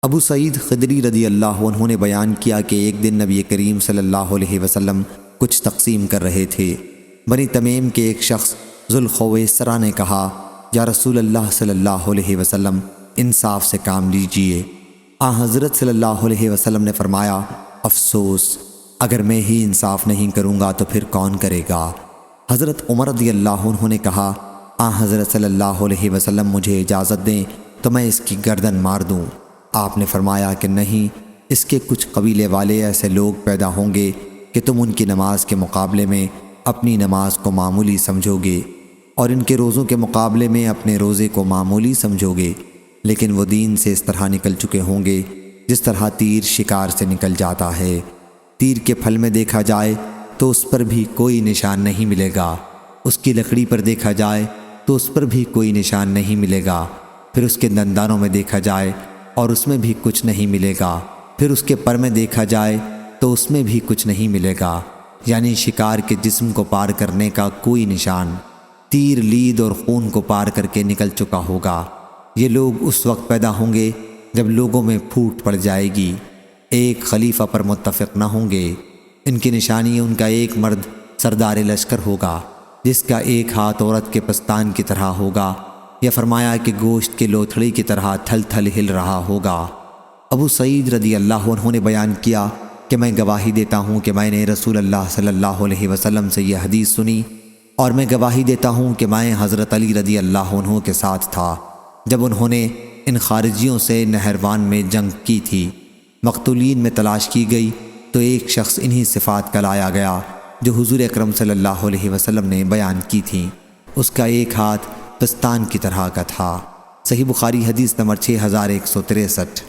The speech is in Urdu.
ابو سعید خدری رضی اللہ عنہ نے بیان کیا کہ ایک دن نبی کریم صلی اللہ علیہ وسلم کچھ تقسیم کر رہے تھے۔ بنی تمیم کے ایک شخص ذوالخویسرہ نے کہا، یا رسول اللہ صلی اللہ علیہ وسلم، انصاف سے کام لیجئے۔ حضرت صلی اللہ علیہ وسلم نے فرمایا، افسوس، اگر میں ہی انصاف نہیں کروں گا تو پھر کون کرے گا؟ حضرت عمر رضی اللہ عنہ نے کہا، حضرت صلی اللہ علیہ وسلم مجھے اجازت دیں تو میں اس کی گردن مار دوں۔ آپ نے فرمایا کہ نہیں، اس کے کچھ قبیلے والے ایسے لوگ پیدا ہوں گے کہ تم ان کی نماز کے مقابلے میں اپنی نماز کو معمولی سمجھو گے، اور ان کے روزوں کے مقابلے میں اپنے روزے کو معمولی سمجھو گے، لیکن وہ دین سے اس طرح نکل چکے ہوں گے جس طرح تیر شکار سے نکل جاتا ہے۔ تیر کے پھل میں دیکھا جائے تو اس پر بھی کوئی نشان نہیں ملے گا، اس کی لکڑی پر دیکھا جائے تو اس پر بھی کوئی نشان نہیں ملے گا، پھر اس کے دندانوں میں دیکھا جائے اور اس میں بھی کچھ نہیں ملے گا، پھر اس کے پر میں دیکھا جائے تو اس میں بھی کچھ نہیں ملے گا، یعنی شکار کے جسم کو پار کرنے کا کوئی نشان۔ تیر لید اور خون کو پار کر کے نکل چکا ہوگا۔ یہ لوگ اس وقت پیدا ہوں گے جب لوگوں میں پھوٹ پڑ جائے گی، ایک خلیفہ پر متفق نہ ہوں گے۔ ان کی نشانی ان کا ایک مرد سردار لشکر ہوگا جس کا ایک ہاتھ عورت کے پستان کی طرح ہوگا، یا فرمایا کہ گوشت کے لوتھڑی کی طرح تھل تھل ہل رہا ہوگا۔ ابو سعید رضی اللہ عنہ نے بیان کیا کہ میں گواہی دیتا ہوں کہ میں نے رسول اللہ صلی اللہ علیہ وسلم سے یہ حدیث سنی، اور میں گواہی دیتا ہوں کہ میں حضرت علی رضی اللہ عنہ کے ساتھ تھا جب انہوں نے ان خارجیوں سے نہروان میں جنگ کی تھی۔ مقتولین میں تلاش کی گئی تو ایک شخص انہی صفات کا لایا گیا جو حضور اکرم صلی اللہ علیہ وسلم نے بیان کی تھیں۔ اس کا ایک ہاتھ پستان کی طرح کا تھا۔ صحیح بخاری حدیث نمبر 6163۔